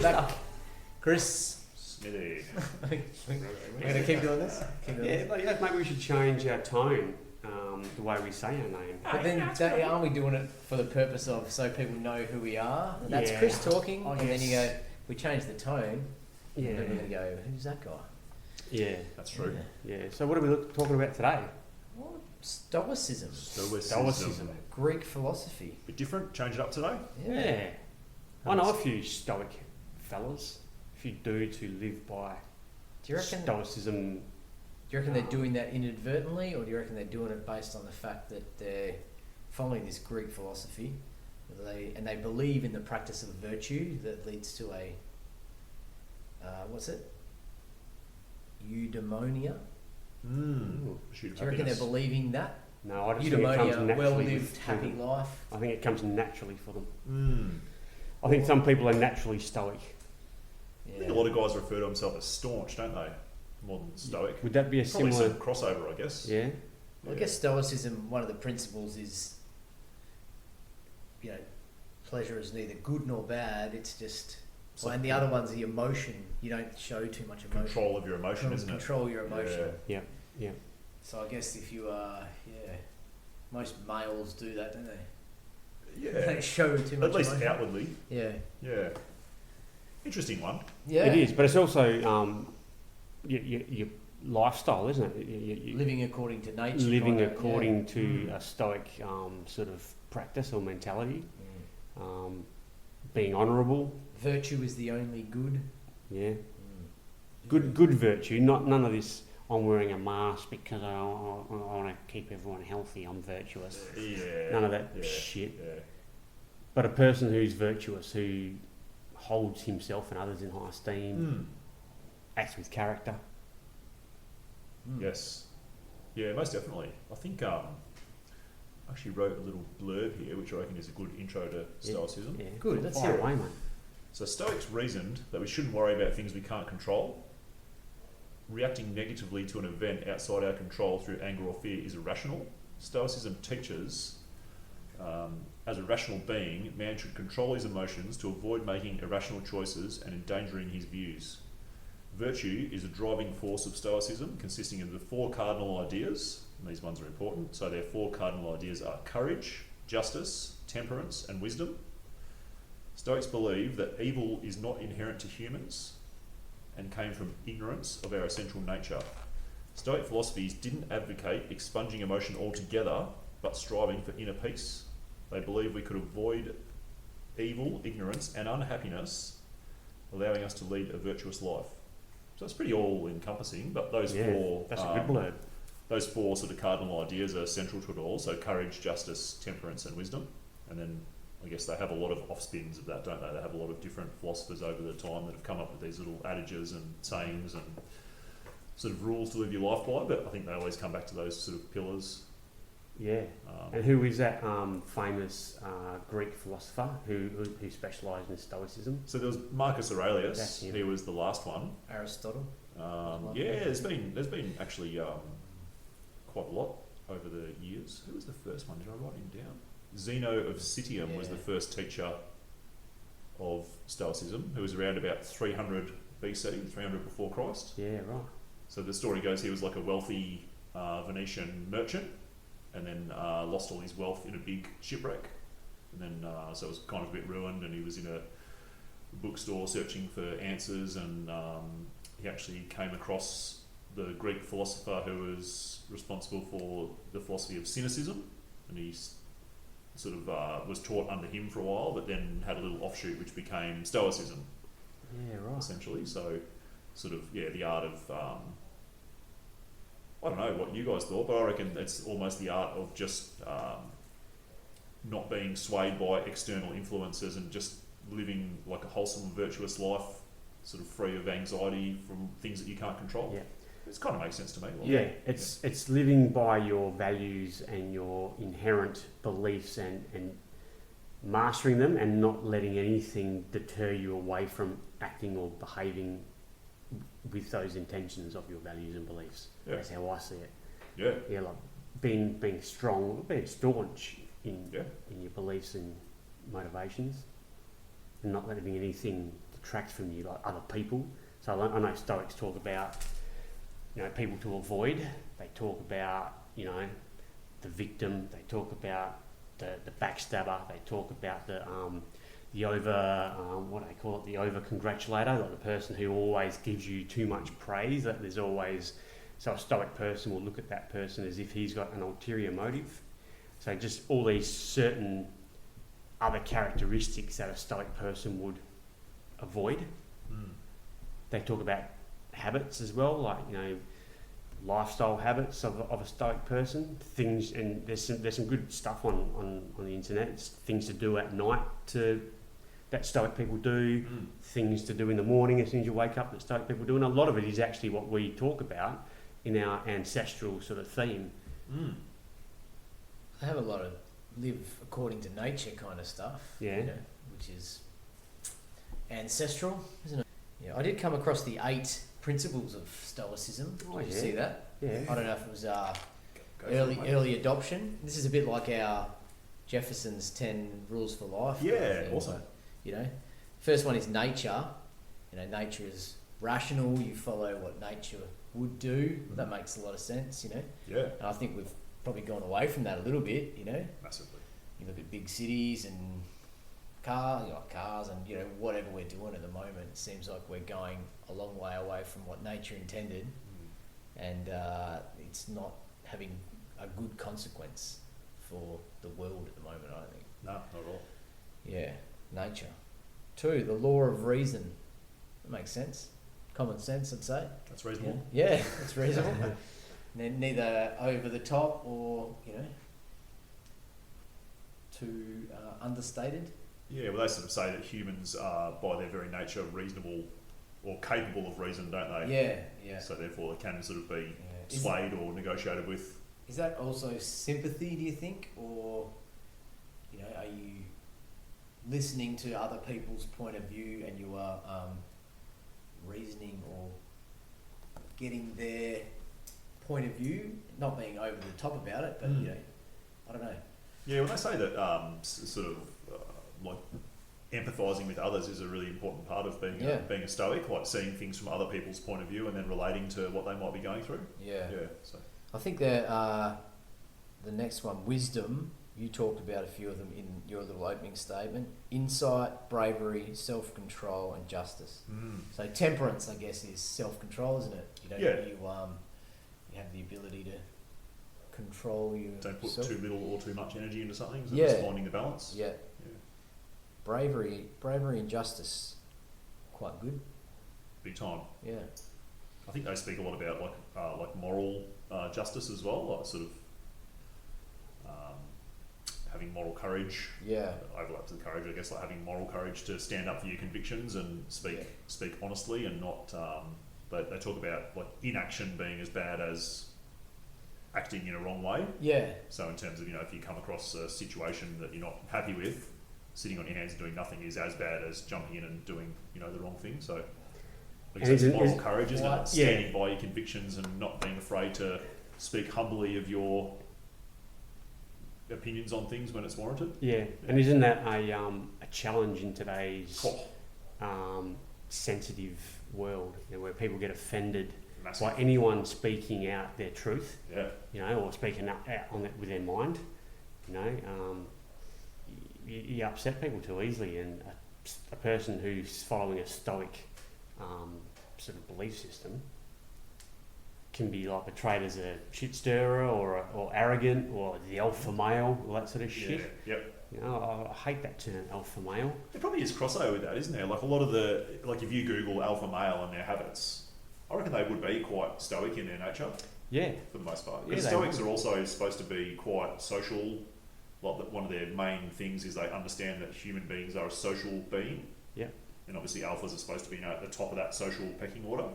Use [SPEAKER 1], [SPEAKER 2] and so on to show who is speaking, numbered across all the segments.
[SPEAKER 1] back. Chris.
[SPEAKER 2] Smithy.
[SPEAKER 1] We're going to keep doing this?
[SPEAKER 3] Maybe we should change our tone, the way we say our name.
[SPEAKER 1] But then, aren't we doing it for the purpose of so people know who we are? And that's Chris talking, and then you go, we change the tone, and then we're going to go, who's that guy?
[SPEAKER 3] Yeah.
[SPEAKER 2] That's true.
[SPEAKER 3] Yeah. So what are we talking about today?
[SPEAKER 1] Well, Stoicism.
[SPEAKER 3] Stoicism.
[SPEAKER 1] Greek philosophy.
[SPEAKER 2] Bit different, change it up today.
[SPEAKER 3] Yeah. I know a few Stoic fellas, a few dudes who live by Stoicism.
[SPEAKER 1] Do you reckon they're doing that inadvertently, or do you reckon they're doing it based on the fact that they're following this Greek philosophy, and they believe in the practice of virtue that leads to a eudaimonia?
[SPEAKER 2] Do
[SPEAKER 1] you reckon they're believing that?
[SPEAKER 3] No, I just think it comes naturally.
[SPEAKER 1] Well-lived, happy life.
[SPEAKER 3] I think it comes naturally for them. I think some people are naturally stoic.
[SPEAKER 2] I think a lot of guys refer to themselves as staunch, don't they? More than stoic.
[SPEAKER 3] Would that be a
[SPEAKER 2] Probably
[SPEAKER 3] similar
[SPEAKER 2] some crossover, I guess.
[SPEAKER 3] Yeah.
[SPEAKER 1] Well, I guess Stoicism, one of the principles is, pleasure is neither good nor bad. It's just, and the other one's the emotion. You don't show too much emotion.
[SPEAKER 2] Control of your emotion, isn't it?
[SPEAKER 1] Control your emotion.
[SPEAKER 3] Yeah.
[SPEAKER 1] So I guess if you are, most males do that, don't they?
[SPEAKER 2] Yeah.
[SPEAKER 1] They don't show too much
[SPEAKER 2] At least
[SPEAKER 1] emotion.
[SPEAKER 2] outwardly.
[SPEAKER 1] Yeah.
[SPEAKER 2] Yeah. Interesting one.
[SPEAKER 1] Yeah.
[SPEAKER 3] It is, but it's also your lifestyle, isn't it?
[SPEAKER 1] Living according to nature.
[SPEAKER 3] Living according to a stoic sort of practice or mentality. Being honourable.
[SPEAKER 1] Virtue is the only good.
[SPEAKER 3] Yeah. Good virtue, none of this. I'm wearing a mask because I want to keep everyone healthy. I'm virtuous.
[SPEAKER 2] Yeah.
[SPEAKER 3] None of that shit.
[SPEAKER 2] Yeah.
[SPEAKER 3] But a person who's virtuous, who holds himself and others in high esteem, acts with character.
[SPEAKER 2] Yes. Yeah, most definitely. I think I actually wrote a little blurb here, which I reckon is a good intro to Stoicism.
[SPEAKER 3] Yeah.
[SPEAKER 1] Good. Let's
[SPEAKER 3] Fire
[SPEAKER 1] hear it.
[SPEAKER 3] away, mate.
[SPEAKER 2] So Stoics reasoned that we shouldn't worry about things we can't control. Reacting negatively to an event outside our control through anger or fear is irrational. Stoicism teaches, as a rational being, man should control his emotions to avoid making irrational choices and endangering his views. Virtue is a driving force of Stoicism, consisting of the four cardinal ideas, and these ones are important. So their four cardinal ideas are courage, justice, temperance, and wisdom. Stoics believe that evil is not inherent to humans and came from ignorance of our essential nature. Stoic philosophies didn't advocate expunging emotion altogether, but striving for inner peace. They believed we could avoid evil, ignorance, and unhappiness, allowing us to lead a virtuous life. So it's pretty all-encompassing, but those four...
[SPEAKER 3] That's a good blurb.
[SPEAKER 2] Those four sort of cardinal ideas are central to it all. So courage, justice, temperance, and wisdom. And then I guess they have a lot of off-spins of that, don't they? They have a lot of different philosophers over the time that have come up with these little adages and sayings and sort of rules to live your life by, but I think they always come back to those sort of pillars.
[SPEAKER 3] Yeah. And who is that famous Greek philosopher who specialised in Stoicism?
[SPEAKER 2] So there was Marcus Aurelius.
[SPEAKER 3] That's him.
[SPEAKER 2] He was the last one.
[SPEAKER 1] Aristotle.
[SPEAKER 2] There's been actually quite a lot over the years. Who was the first one? Did I write him down? Zeno of Citium was the first teacher of Stoicism, who was around about 300 BC, 300 before Christ.
[SPEAKER 3] Yeah, right.
[SPEAKER 2] So the story goes he was like a wealthy Venetian merchant, and then lost all his wealth in a big shipwreck, and then so it was kind of a bit ruined, and he was in a bookstore searching for answers, and he actually came across the Greek philosopher who was responsible for the philosophy of cynicism, and he sort of was taught under him for a while, but then had a little offshoot which became Stoicism.
[SPEAKER 3] Yeah, right.
[SPEAKER 2] Essentially, so sort of the art of I don't know what you guys thought, but I reckon it's almost the art of just not being swayed by external influences and just living like a wholesome, virtuous life, sort of free of anxiety from things that you can't control.
[SPEAKER 3] Yeah.
[SPEAKER 2] It kind of makes sense to me.
[SPEAKER 3] It's living by your values and your inherent beliefs and mastering them, and not letting anything deter you away from acting or behaving with those intentions of your values and beliefs.
[SPEAKER 2] Yeah.
[SPEAKER 3] That's how I see it.
[SPEAKER 2] Yeah.
[SPEAKER 3] Yeah, like being strong, being staunch in
[SPEAKER 2] Yeah.
[SPEAKER 3] your beliefs and motivations, and not letting anything detract from you, like other people. So I know Stoics talk about, people to avoid. They talk about, the victim. They talk about the backstabber. They talk about the the over congratulator, like the person who always gives you too much praise. That there's always, so a Stoic person will look at that person as if he's got an ulterior motive. So just all these certain other characteristics that a Stoic person would avoid. They talk about habits as well, like lifestyle habits of a Stoic person. Things, and there's some good stuff on the internet. It's things to do at night that Stoic people do. Things to do in the morning as soon as you wake up that Stoic people do, and a lot of it is actually what we talk about in our ancestral sort of theme.
[SPEAKER 1] I have a lot of live according to nature kind of stuff.
[SPEAKER 3] Yeah.
[SPEAKER 1] Which is ancestral, isn't it? Yeah, I did come across the 8 principles of Stoicism. Did you see that?
[SPEAKER 3] Yeah.
[SPEAKER 1] I don't know if it was early adoption. This is a bit like our Jefferson's 10 rules for life.
[SPEAKER 2] Yeah, awesome.
[SPEAKER 1] First one is nature. Nature is rational. You follow what nature would do. That makes a lot of sense.
[SPEAKER 2] Yeah.
[SPEAKER 1] And I think we've probably gone away from that a little bit.
[SPEAKER 2] Massively.
[SPEAKER 1] You look at big cities and cars and whatever we're doing at the moment, it seems like we're going a long way away from what nature intended, and it's not having a good consequence for the world at the moment, I don't think.
[SPEAKER 2] No, not at all.
[SPEAKER 1] Yeah, nature. 2, the law of reason. That makes sense. Common sense, I'd say.
[SPEAKER 2] That's reasonable.
[SPEAKER 1] Yeah, that's reasonable. Neither over the top or too understated.
[SPEAKER 2] Yeah, well, they sort of say that humans are, by their very nature, reasonable or capable of reason, don't they?
[SPEAKER 1] Yeah.
[SPEAKER 2] So therefore, they can sort of be
[SPEAKER 1] Yeah.
[SPEAKER 2] swayed or negotiated with.
[SPEAKER 1] Is that also sympathy, do you think? Or, are you listening to other people's point of view and you are reasoning or getting their point of view, not being over the top about it, but, I don't know.
[SPEAKER 2] Yeah, when they say that sort of like empathising with others is a really important part of being a Stoic, like seeing things from other people's point of view and then relating to what they might be going through.
[SPEAKER 1] Yeah.
[SPEAKER 2] So
[SPEAKER 1] I think that the next one, wisdom, you talked about a few of them in your little opening statement. Insight, bravery, self-control and justice. So temperance, I guess, is self-control, isn't it? You have the ability to control yourself.
[SPEAKER 2] don't put too little or too much energy into something, so just finding the balance.
[SPEAKER 1] Yeah. Bravery and justice, quite good.
[SPEAKER 2] Big time.
[SPEAKER 1] Yeah.
[SPEAKER 2] I think they speak a lot about like moral justice as well, like sort of having moral courage.
[SPEAKER 1] Yeah.
[SPEAKER 2] Overlaps with courage, I guess, like having moral courage to stand up for your convictions and speak honestly and not. They talk about like inaction being as bad as acting in a wrong way.
[SPEAKER 1] Yeah.
[SPEAKER 2] So in terms of if you come across a situation that you're not happy with, sitting on your hands and doing nothing is as bad as jumping in and doing the wrong thing. So it's moral courage, isn't it? Standing by your convictions and not being afraid to speak humbly of your opinions on things when it's warranted.
[SPEAKER 3] Yeah, and isn't that a challenge in today's sensitive world, where people get offended by anyone speaking out their truth, or speaking out on it with their mind, you upset people too easily, and a person who's following a Stoic sort of belief system can be like portrayed as a shit stirrer or arrogant or the alpha male, all that sort of shit. I hate that term, alpha male.
[SPEAKER 2] There probably is crossover with that, isn't there? Like a lot of if you Google alpha male and their habits, I reckon they would be quite stoic in their nature.
[SPEAKER 3] Yeah.
[SPEAKER 2] For the most part. Because Stoics are also supposed to be quite social. Like one of their main things is they understand that human beings are a social being.
[SPEAKER 3] Yeah.
[SPEAKER 2] And obviously alphas are supposed to be at the top of that social pecking order.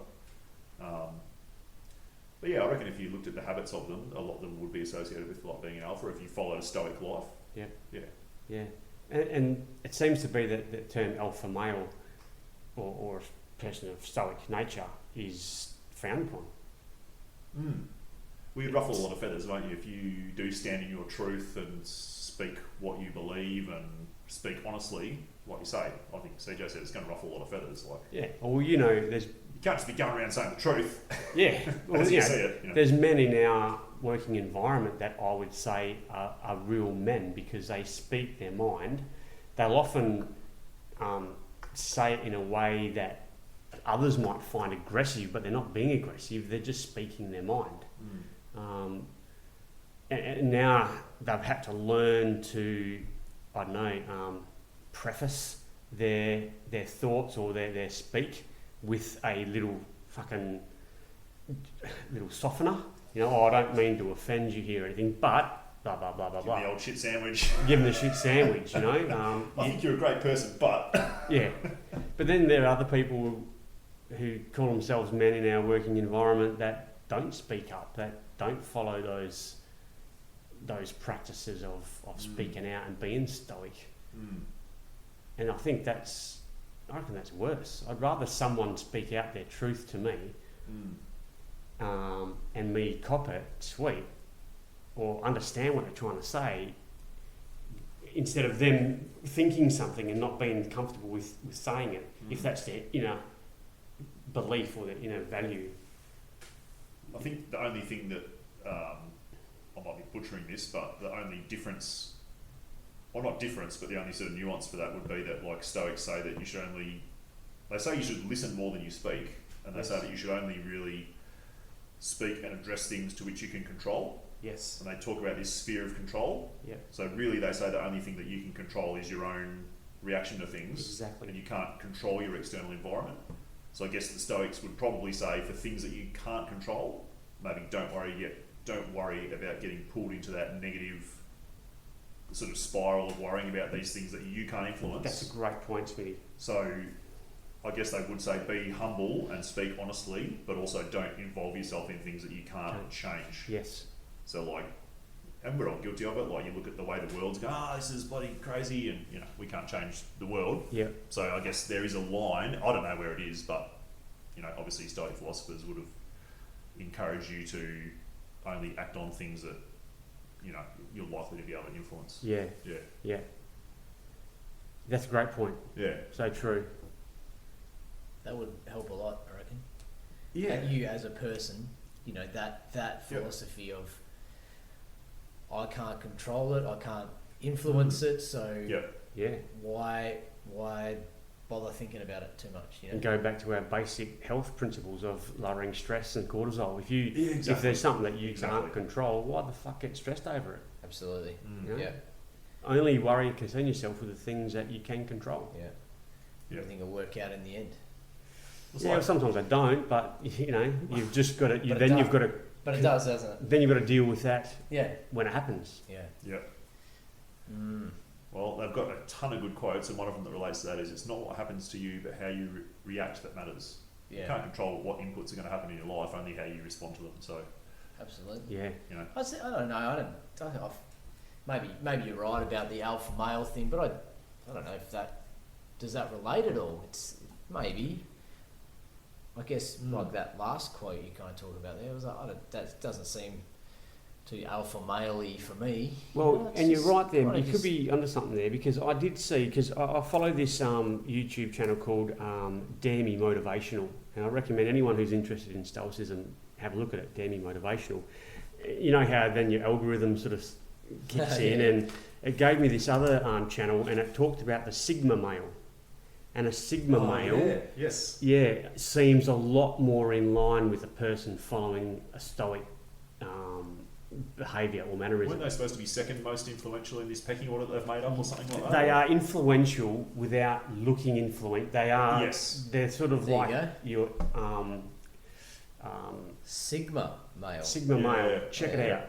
[SPEAKER 2] But yeah, I reckon if you looked at the habits of them, a lot of them would be associated with like being an alpha if you followed a Stoic life.
[SPEAKER 3] Yeah. And it seems to be that the term alpha male or a person of Stoic nature is frowned upon.
[SPEAKER 2] Well, you'd ruffle a lot of feathers, won't you, if you do stand in your truth and speak what you believe and speak honestly. like you say, I think CJ said it's going to ruffle a lot of feathers. Like,
[SPEAKER 3] Yeah. Well, you know, there's
[SPEAKER 2] you can't just be going around saying the truth.
[SPEAKER 3] yeah. Well,
[SPEAKER 2] as
[SPEAKER 3] you
[SPEAKER 2] you
[SPEAKER 3] know,
[SPEAKER 2] see it. You know.
[SPEAKER 3] there's men in our working environment that I would say are real men because they speak their mind. They'll often say it in a way that others might find aggressive, but they're not being aggressive. They're just speaking their mind. And now they've had to learn to, I don't know, preface their thoughts or their speak with a little fucking little softener. You know, I don't mean to offend you here or anything, but blah blah blah blah
[SPEAKER 2] Give
[SPEAKER 3] blah.
[SPEAKER 2] the old shit sandwich.
[SPEAKER 3] Give them the shit sandwich, you know.
[SPEAKER 2] I think you're a great person, but
[SPEAKER 3] Yeah, but then there are other people who call themselves men in our working environment that don't speak up, that don't follow those practices of speaking out and being stoic. And I reckon that's worse. I'd rather someone speak out their truth to me and me cop it, sweet, or understand what they're trying to say, instead of them thinking something and not being comfortable with saying it, if that's their inner belief or their inner value.
[SPEAKER 2] I think the only thing that I might be butchering this, but the only difference, or not difference, but the only sort of nuance for that would be that, like, Stoics say that you should only, they say you should listen more than you speak, and they say that you should only really speak and address things to which you can control.
[SPEAKER 3] Yes.
[SPEAKER 2] And they talk about this sphere of control.
[SPEAKER 3] Yeah.
[SPEAKER 2] So really, they say the only thing that you can control is your own reaction to things.
[SPEAKER 3] Exactly.
[SPEAKER 2] And you can't control your external environment. So I guess the Stoics would probably say for things that you can't control, maybe don't worry about getting pulled into that negative sort of spiral of worrying about these things that you can't influence.
[SPEAKER 3] That's a great point, Smitty.
[SPEAKER 2] So I guess they would say be humble and speak honestly, but also don't involve yourself in things that you can't change.
[SPEAKER 3] Yes.
[SPEAKER 2] So, like, and we're all guilty of it. Like, you look at the way the world's going, this is bloody crazy, and, you know, we can't change the world.
[SPEAKER 3] Yeah.
[SPEAKER 2] So I guess there is a line. I don't know where it is, but, you know, obviously Stoic philosophers would have encouraged you to only act on things that, you know, you're likely to be able to influence.
[SPEAKER 3] Yeah.
[SPEAKER 2] Yeah.
[SPEAKER 3] Yeah. That's a great point.
[SPEAKER 2] Yeah.
[SPEAKER 3] So true.
[SPEAKER 1] That would help a lot, I reckon.
[SPEAKER 2] Yeah.
[SPEAKER 1] And you as a person, you know, that philosophy of I can't control it, I can't influence it, so
[SPEAKER 3] Yeah.
[SPEAKER 1] why bother thinking about it too much? You know?
[SPEAKER 3] And go back to our basic health principles of lowering stress and cortisol. If you
[SPEAKER 2] exactly.
[SPEAKER 3] if there's something that you can't control, why the fuck get stressed over it?
[SPEAKER 1] Absolutely.
[SPEAKER 3] You know?
[SPEAKER 1] Yeah.
[SPEAKER 3] Only worry and concern yourself with the things that you can control.
[SPEAKER 1] Yeah.
[SPEAKER 2] Yeah.
[SPEAKER 1] Everything will work out in the end.
[SPEAKER 2] It's
[SPEAKER 3] Yeah,
[SPEAKER 2] like,
[SPEAKER 3] well, sometimes I don't, but you know, you've just got to.
[SPEAKER 1] But it
[SPEAKER 3] Then
[SPEAKER 1] does.
[SPEAKER 3] you've got to.
[SPEAKER 1] But it does, doesn't it?
[SPEAKER 3] Then you've got to deal with that
[SPEAKER 1] Yeah.
[SPEAKER 3] when it happens.
[SPEAKER 1] Yeah.
[SPEAKER 2] yeah.
[SPEAKER 1] Mm.
[SPEAKER 2] Well, they've got a ton of good quotes, and one of them that relates to that is, it's not what happens to you, but how you react that matters. You
[SPEAKER 1] Yeah.
[SPEAKER 2] can't control what inputs are going to happen in your life, only how you respond to them. So,
[SPEAKER 1] Absolutely.
[SPEAKER 3] Yeah.
[SPEAKER 2] you know.
[SPEAKER 1] I don't know. Maybe you're right about the alpha male thing, but I don't know if does that relate at all. It's maybe. I guess like that last quote you kind of talked about there was that doesn't seem too alpha male-y for me.
[SPEAKER 3] Well,
[SPEAKER 1] You know, it's
[SPEAKER 3] and you're
[SPEAKER 1] just
[SPEAKER 3] right there.
[SPEAKER 1] kinda
[SPEAKER 3] You could be under something there because I did see, because I follow this YouTube channel called Damn Me Motivational, and I recommend anyone who's interested in Stoicism have a look at it. Damn Me Motivational. You know how then your algorithm sort of kicks in, and it gave me this other channel, and it talked about the Sigma male, and a Sigma male.
[SPEAKER 2] Yes.
[SPEAKER 3] Yeah, seems a lot more in line with a person following a Stoic behaviour or mannerism.
[SPEAKER 2] Weren't they supposed to be second most influential in this pecking order that they've made up or something like that?
[SPEAKER 3] They are influential without looking influential. They are.
[SPEAKER 2] Yes.
[SPEAKER 3] They're sort of
[SPEAKER 1] There
[SPEAKER 3] like
[SPEAKER 1] you
[SPEAKER 3] your
[SPEAKER 1] Sigma male.
[SPEAKER 3] Sigma
[SPEAKER 2] Yeah.
[SPEAKER 3] male. Check it out.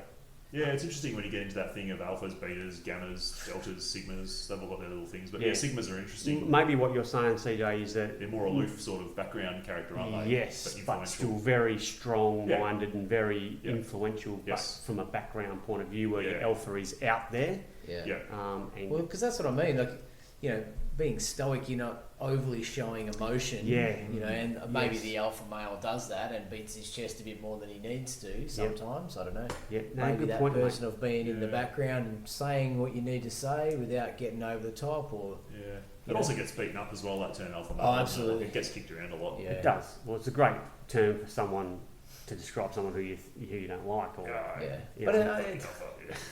[SPEAKER 2] Yeah, it's interesting when you get into that thing of alphas, betas, gammas, deltas, sigmas. They've all got their little things, but
[SPEAKER 3] Yeah.
[SPEAKER 2] sigmas are interesting.
[SPEAKER 3] Maybe what you're saying, CJ, is that
[SPEAKER 2] They're more aloof sort of background character, aren't they?
[SPEAKER 3] yes, but
[SPEAKER 2] influential.
[SPEAKER 3] still very strong-minded and very
[SPEAKER 2] Yeah.
[SPEAKER 3] influential,
[SPEAKER 2] Yes.
[SPEAKER 3] but from a background point of view where your
[SPEAKER 2] Yeah.
[SPEAKER 3] alpha is out there.
[SPEAKER 1] Yeah.
[SPEAKER 2] Yeah.
[SPEAKER 3] And
[SPEAKER 1] Well, because that's what I mean. Like, you know, being stoic, you're not overly showing emotion.
[SPEAKER 3] Yeah.
[SPEAKER 1] You know, and maybe
[SPEAKER 3] Yes.
[SPEAKER 1] the alpha male does that and beats his chest a bit more than he needs to sometimes. I don't know.
[SPEAKER 3] yeah, no,
[SPEAKER 1] Maybe
[SPEAKER 3] good
[SPEAKER 1] that
[SPEAKER 3] point, mate.
[SPEAKER 1] person of being in the
[SPEAKER 2] Yeah.
[SPEAKER 1] background and saying what you need to say without getting over the top or
[SPEAKER 2] Yeah. It also gets beaten up as well, that term alpha male.
[SPEAKER 1] Oh, absolutely.
[SPEAKER 2] It gets kicked around a lot.
[SPEAKER 1] Yeah.
[SPEAKER 3] It does. Well, it's a great term for someone to describe someone who you don't like. Or,
[SPEAKER 1] Yeah.
[SPEAKER 3] Yeah.
[SPEAKER 1] But
[SPEAKER 2] Alpha,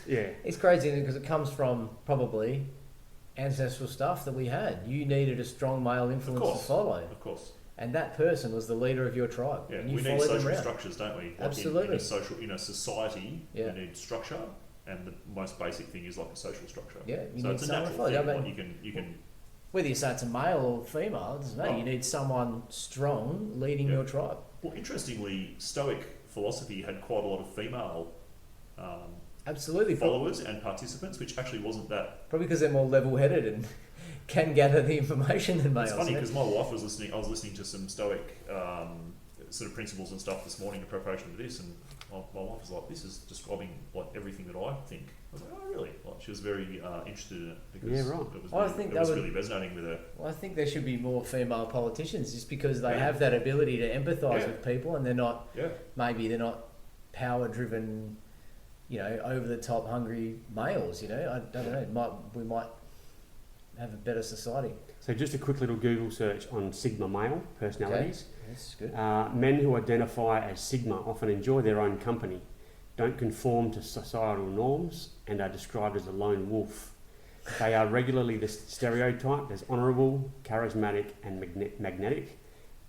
[SPEAKER 2] yeah.
[SPEAKER 1] it's crazy because it comes from probably ancestral stuff that we had. You needed a strong male influence to follow.
[SPEAKER 2] Of course.
[SPEAKER 1] And that person was the leader of your tribe.
[SPEAKER 2] Yeah,
[SPEAKER 1] and you
[SPEAKER 2] we need
[SPEAKER 1] followed them
[SPEAKER 2] social
[SPEAKER 1] around.
[SPEAKER 2] structures, don't we? Like
[SPEAKER 1] Absolutely.
[SPEAKER 2] in a society,
[SPEAKER 1] Yeah.
[SPEAKER 2] we need structure, and the most basic thing is like a social structure.
[SPEAKER 1] Yeah, you
[SPEAKER 2] So
[SPEAKER 1] need
[SPEAKER 2] it's a
[SPEAKER 1] someone to
[SPEAKER 2] natural
[SPEAKER 1] follow.
[SPEAKER 2] thing.
[SPEAKER 1] I mean,
[SPEAKER 2] Like you can.
[SPEAKER 1] whether you say it's a male or female, it doesn't matter.
[SPEAKER 2] Oh.
[SPEAKER 1] You need someone strong leading
[SPEAKER 2] Yeah.
[SPEAKER 1] your tribe.
[SPEAKER 2] Well, interestingly, Stoic philosophy had quite a lot of female
[SPEAKER 1] Absolutely.
[SPEAKER 2] followers and participants, which actually wasn't that.
[SPEAKER 1] Probably because they're more level-headed and can gather the information than males.
[SPEAKER 2] It's funny
[SPEAKER 1] yeah.
[SPEAKER 2] because my wife was listening. I was listening to some Stoic sort of principles and stuff this morning in preparation for this, and my wife was like, "This is describing like everything that I think." I was like, "Oh, really?" Like she was very interested in it because
[SPEAKER 3] Yeah, right.
[SPEAKER 2] it was,
[SPEAKER 1] Well, I
[SPEAKER 2] really,
[SPEAKER 1] think
[SPEAKER 2] it
[SPEAKER 1] that
[SPEAKER 2] was
[SPEAKER 1] would-
[SPEAKER 2] really resonating with her.
[SPEAKER 1] Well, I think there should be more female politicians just because they
[SPEAKER 2] Yeah.
[SPEAKER 1] have that ability to empathise
[SPEAKER 2] Yeah.
[SPEAKER 1] with people and they're not,
[SPEAKER 2] Yeah,
[SPEAKER 1] maybe they're not power-driven, over-the-top hungry males, I don't know. We might have a better society.
[SPEAKER 3] So just a quick little Google search on Sigma male personalities.
[SPEAKER 1] That's good.
[SPEAKER 3] Men who identify as Sigma often enjoy their own company, don't conform to societal norms, and are described as a lone wolf. They are regularly stereotyped as honourable, charismatic, and magnetic,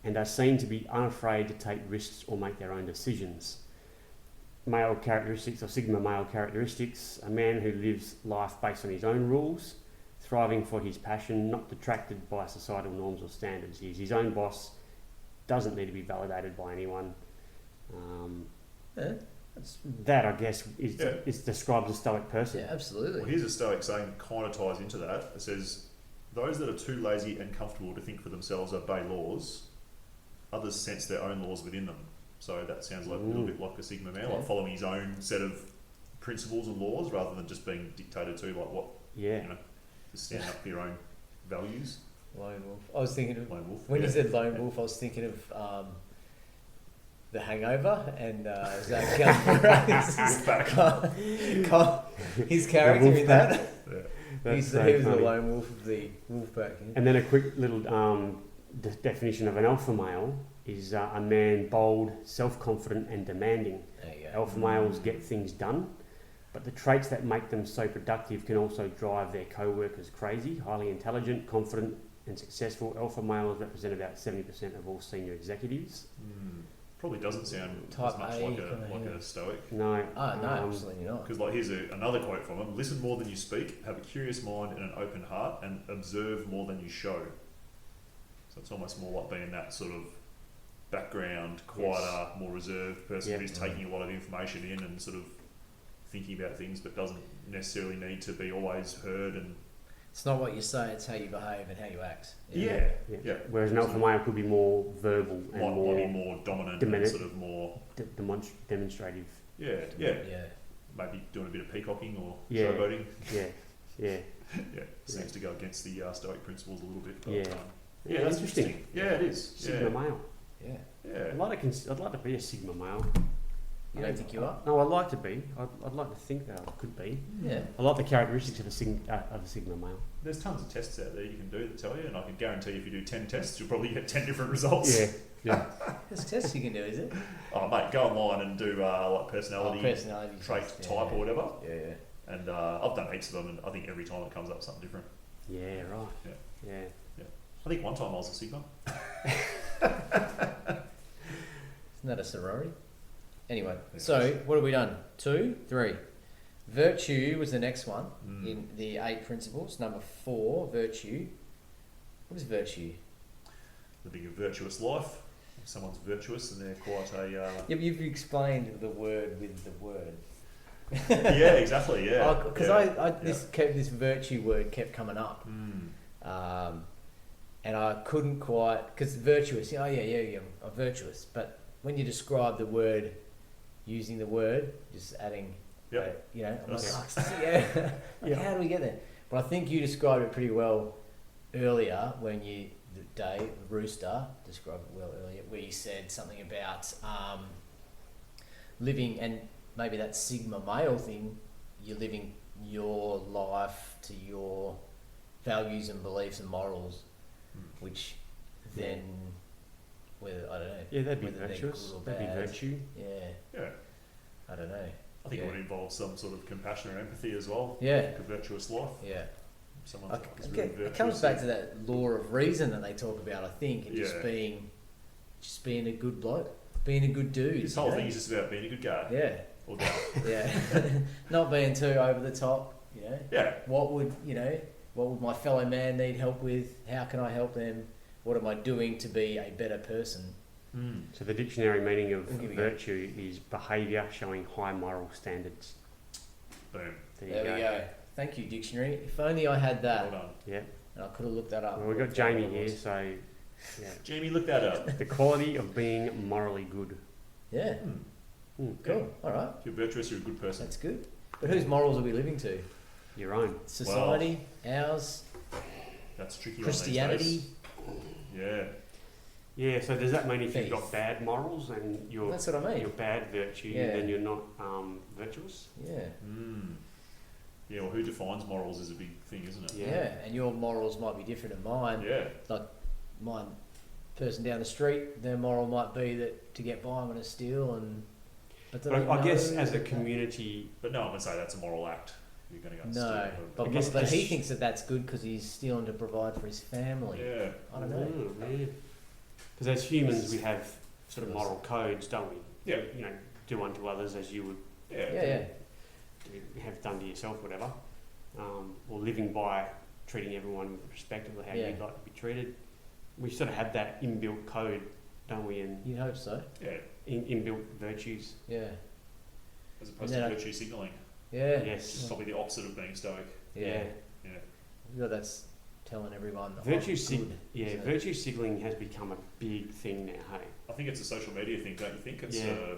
[SPEAKER 3] and are seen to be unafraid to take risks or make their own decisions. Male characteristics or Sigma male characteristics: a man who lives life based on his own rules, thriving for his passion, not detracted by societal norms or standards. He's his own boss, doesn't need to be validated by anyone.
[SPEAKER 1] Yeah, that's,
[SPEAKER 3] That, I guess,
[SPEAKER 2] Yeah.
[SPEAKER 3] is describes a Stoic person.
[SPEAKER 1] yeah, absolutely.
[SPEAKER 2] well, here's a Stoic saying that kind of ties into that. It says, "Those that are too lazy and comfortable to think for themselves obey laws. Others sense their own laws within them." So that sounds like a little bit like a Sigma male,
[SPEAKER 1] Yeah.
[SPEAKER 2] like following his own set of principles and laws rather than just being dictated to, like what
[SPEAKER 3] Yeah.
[SPEAKER 2] to stand up for your own values.
[SPEAKER 1] Lone wolf. I was thinking of,
[SPEAKER 2] Lone wolf.
[SPEAKER 1] when
[SPEAKER 2] yeah.
[SPEAKER 1] you said lone wolf, I was thinking of The Hangover and Zach Galifianakis. His character in that.
[SPEAKER 2] Yeah.
[SPEAKER 3] That's
[SPEAKER 1] He
[SPEAKER 3] so
[SPEAKER 1] was the
[SPEAKER 3] funny.
[SPEAKER 1] lone wolf of the wolf pack. Yeah.
[SPEAKER 3] And then a quick little definition of an alpha male is a man bold, self-confident, and demanding.
[SPEAKER 1] There you go.
[SPEAKER 3] Alpha males get things done, but the traits that make them so productive can also drive their co-workers crazy. Highly intelligent, confident, and successful, alpha males represent about 70% of all senior executives.
[SPEAKER 2] Probably doesn't sound
[SPEAKER 1] Type
[SPEAKER 2] as much
[SPEAKER 1] A
[SPEAKER 2] like
[SPEAKER 1] kinda,
[SPEAKER 2] a Stoic.
[SPEAKER 3] No.
[SPEAKER 1] Oh, no, absolutely not.
[SPEAKER 2] Because like here's another quote from him: "Listen more than you speak, have a curious mind and an open heart, and observe more than you show." So it's almost more like being that sort of background, quieter, more reserved person
[SPEAKER 3] Yeah.
[SPEAKER 2] who's taking a lot of information in and sort of thinking about things, but doesn't necessarily need to be always heard. And
[SPEAKER 1] It's not what you say, it's how you behave and how you act.
[SPEAKER 2] yeah.
[SPEAKER 3] Whereas an alpha male could be more verbal and
[SPEAKER 2] Might be more dominant and
[SPEAKER 3] dominant.
[SPEAKER 2] sort of more
[SPEAKER 3] demonstrative.
[SPEAKER 2] yeah.
[SPEAKER 1] Yeah.
[SPEAKER 2] Maybe doing a bit of peacocking or
[SPEAKER 3] Yeah.
[SPEAKER 2] showboating.
[SPEAKER 3] Yeah. Yeah.
[SPEAKER 2] Yeah, seems to go against the Stoic principles a little bit. But,
[SPEAKER 3] Yeah.
[SPEAKER 2] yeah, that's interesting. Yeah, it is.
[SPEAKER 3] Sigma male.
[SPEAKER 1] Yeah.
[SPEAKER 2] Yeah.
[SPEAKER 3] I'd like to be a Sigma male.
[SPEAKER 1] You don't think you are?
[SPEAKER 3] No, I'd like to be. I'd like to think that I could be.
[SPEAKER 1] Yeah.
[SPEAKER 3] I like the characteristics of a Sigma male.
[SPEAKER 2] There's tons of tests out there you can do that tell you, and I can guarantee if you do 10 tests, you'll probably get 10 different results.
[SPEAKER 3] Yeah.
[SPEAKER 1] There's tests you can do, is it?
[SPEAKER 2] Oh, mate, go online and do like personality,
[SPEAKER 1] Personality
[SPEAKER 2] trait
[SPEAKER 1] test,
[SPEAKER 2] type or whatever.
[SPEAKER 1] Yeah.
[SPEAKER 2] And I've done heaps of them, and I think every time it comes up something different.
[SPEAKER 3] Yeah, right.
[SPEAKER 2] Yeah.
[SPEAKER 3] Yeah.
[SPEAKER 2] I think one time I was a Sigma.
[SPEAKER 1] Isn't that a sorority? Anyway, so what have we done? 2, 3. Virtue was the next one in the 8 principles. Number 4, virtue. What is virtue?
[SPEAKER 2] Living a virtuous life. If someone's virtuous and they're quite a...
[SPEAKER 1] Yeah, you've explained the word with the word.
[SPEAKER 2] yeah, exactly, yeah.
[SPEAKER 1] Because this virtue word kept coming up. And I couldn't quite... Because virtuous, I'm virtuous. But when you describe the word, using the word, just adding...
[SPEAKER 2] Yep.
[SPEAKER 1] I'm like, how do we get there? But I think you described it pretty well earlier when Dave Rooster described it well earlier, where you said something about living, and maybe that Sigma male thing, you're living your life to your values and beliefs and morals,
[SPEAKER 2] Mm.
[SPEAKER 1] which then, whether, I don't know.
[SPEAKER 3] Yeah, that'd be
[SPEAKER 1] whether they're
[SPEAKER 3] virtuous.
[SPEAKER 1] good or
[SPEAKER 3] That'd be
[SPEAKER 1] bad.
[SPEAKER 3] virtue.
[SPEAKER 1] Yeah,
[SPEAKER 2] Yeah.
[SPEAKER 1] I don't know.
[SPEAKER 2] I think
[SPEAKER 1] Yeah.
[SPEAKER 2] it would involve some sort of compassion and empathy as well.
[SPEAKER 1] Yeah,
[SPEAKER 2] Like a virtuous life.
[SPEAKER 1] yeah.
[SPEAKER 2] Someone
[SPEAKER 1] I,
[SPEAKER 2] is really
[SPEAKER 1] it comes
[SPEAKER 2] virtuous.
[SPEAKER 1] back to that law of reason that they talk about, I think, and
[SPEAKER 2] Yeah.
[SPEAKER 1] just being a good bloke, being a good dude.
[SPEAKER 2] This
[SPEAKER 1] you
[SPEAKER 2] whole
[SPEAKER 1] know?
[SPEAKER 2] thing is just about being a good guy.
[SPEAKER 1] Yeah,
[SPEAKER 2] Or gal.
[SPEAKER 1] yeah. Not being too over the top, you know.
[SPEAKER 2] Yeah.
[SPEAKER 1] What would my fellow man need help with? How can I help them? What am I doing to be a better person?
[SPEAKER 2] Mm.
[SPEAKER 3] So the dictionary meaning of
[SPEAKER 1] Here we go.
[SPEAKER 3] virtue is behaviour showing high moral standards.
[SPEAKER 2] Boom.
[SPEAKER 1] There we go. Thank you, dictionary. If only I had that,
[SPEAKER 2] Well done.
[SPEAKER 3] Yeah.
[SPEAKER 1] and I could have looked that up.
[SPEAKER 3] Well, we've got Jamie here, so yeah.
[SPEAKER 2] Jamie, look that up.
[SPEAKER 3] The quality of being morally good.
[SPEAKER 1] Yeah, cool. All right,
[SPEAKER 2] If you're virtuous, you're a good person.
[SPEAKER 1] that's good. But whose morals are we living to?
[SPEAKER 3] Your own.
[SPEAKER 1] Society, ours,
[SPEAKER 2] That's tricky
[SPEAKER 1] Christianity.
[SPEAKER 2] on these days. Yeah.
[SPEAKER 3] Yeah, so does that mean if
[SPEAKER 1] Faith.
[SPEAKER 3] you've got bad morals and you're
[SPEAKER 1] That's what I mean.
[SPEAKER 3] your bad virtue,
[SPEAKER 1] Yeah.
[SPEAKER 3] then you're not virtuous?
[SPEAKER 1] Yeah.
[SPEAKER 2] Mm. Yeah, well, who defines morals is a big thing, isn't it?
[SPEAKER 3] Yeah.
[SPEAKER 1] Yeah, and your morals might be different than mine.
[SPEAKER 2] Yeah.
[SPEAKER 1] Mine, person down the street, their moral might be that to get by I'm going to steal, but do
[SPEAKER 3] But
[SPEAKER 1] they
[SPEAKER 3] I guess
[SPEAKER 1] know
[SPEAKER 3] as a
[SPEAKER 1] that-
[SPEAKER 3] community,
[SPEAKER 2] But no one would say that's a moral act. You're going to go and
[SPEAKER 1] No,
[SPEAKER 2] steal.
[SPEAKER 1] but,
[SPEAKER 3] I guess
[SPEAKER 1] but he
[SPEAKER 3] just-
[SPEAKER 1] thinks that that's good because he's stealing to provide for his family.
[SPEAKER 2] Yeah.
[SPEAKER 1] I don't know.
[SPEAKER 3] Because as humans, we have sort of moral codes, don't we?
[SPEAKER 2] Yeah.
[SPEAKER 3] You know, do unto others as you would
[SPEAKER 2] Yeah.
[SPEAKER 1] Yeah,
[SPEAKER 3] have done to yourself, whatever. Or living by treating everyone with respect of how
[SPEAKER 1] Yeah.
[SPEAKER 3] you'd like to be treated. We sort of have that inbuilt code, don't we? And
[SPEAKER 1] you'd hope so.
[SPEAKER 2] Yeah.
[SPEAKER 3] inbuilt virtues.
[SPEAKER 1] Yeah,
[SPEAKER 2] As opposed
[SPEAKER 1] And
[SPEAKER 2] to
[SPEAKER 1] then
[SPEAKER 2] virtue signalling.
[SPEAKER 1] yeah,
[SPEAKER 2] It's
[SPEAKER 3] Yes.
[SPEAKER 2] probably the opposite of being stoic.
[SPEAKER 1] yeah.
[SPEAKER 2] Yeah.
[SPEAKER 1] Yeah, that's telling everyone. that
[SPEAKER 3] Virtue
[SPEAKER 1] I'm
[SPEAKER 3] sig-
[SPEAKER 1] good,
[SPEAKER 3] Yeah,
[SPEAKER 1] isn't it?
[SPEAKER 3] virtue signaling has become a big thing now, hey?
[SPEAKER 2] I think it's a social media thing, don't you think? It's
[SPEAKER 3] Yeah.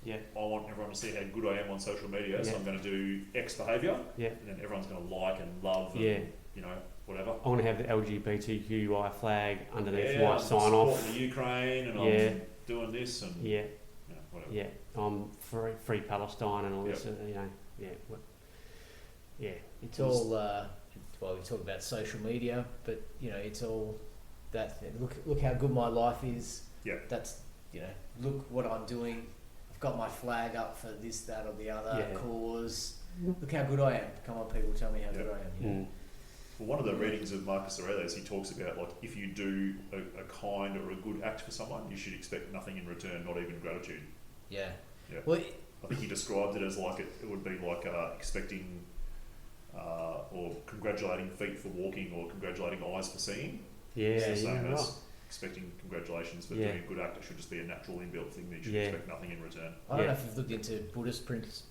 [SPEAKER 3] Yeah.
[SPEAKER 2] I want everyone to see how good I am on social media, so
[SPEAKER 3] Yeah.
[SPEAKER 2] I'm going to do X behaviour,
[SPEAKER 3] Yeah.
[SPEAKER 2] and then everyone's going to like and love and,
[SPEAKER 3] Yeah.
[SPEAKER 2] you know, whatever.
[SPEAKER 3] I want to have the LGBTQI flag underneath
[SPEAKER 2] Yeah,
[SPEAKER 3] my
[SPEAKER 2] I'm
[SPEAKER 3] sign
[SPEAKER 2] supporting
[SPEAKER 3] off.
[SPEAKER 2] the Ukraine and
[SPEAKER 3] Yeah.
[SPEAKER 2] I'm doing this and
[SPEAKER 3] Yeah,
[SPEAKER 2] you know, whatever.
[SPEAKER 3] yeah. Free Palestine and all this,
[SPEAKER 2] Yep.
[SPEAKER 3] you know. Yeah. Yeah.
[SPEAKER 1] It's all well, we talk about social media, but you know, it's all that. Look how good my life is.
[SPEAKER 2] Yeah.
[SPEAKER 1] That's, you know, look what I'm doing. I've got my flag up for this, that, or the other
[SPEAKER 3] Yeah.
[SPEAKER 1] cause. Look how good I am. Come on, people, tell me how
[SPEAKER 2] Yeah.
[SPEAKER 1] good I am. You know?
[SPEAKER 3] Mm.
[SPEAKER 2] Well, one of the readings of Marcus Aurelius, he talks about like if you do a kind or a good act for someone, you should expect nothing in return, not even gratitude.
[SPEAKER 1] Yeah.
[SPEAKER 2] Yeah.
[SPEAKER 1] Well,
[SPEAKER 2] I think he described it as like it would be like expecting or congratulating feet for walking or congratulating eyes for seeing.
[SPEAKER 3] Yeah,
[SPEAKER 2] It's the
[SPEAKER 3] yeah,
[SPEAKER 2] same
[SPEAKER 3] right.
[SPEAKER 2] as expecting congratulations for
[SPEAKER 3] Yeah.
[SPEAKER 2] doing a good act. It should just be a natural inbuilt thing that you should
[SPEAKER 3] Yeah.
[SPEAKER 2] expect nothing in return.
[SPEAKER 1] I don't
[SPEAKER 3] Yeah.
[SPEAKER 1] know if you've looked into Buddhist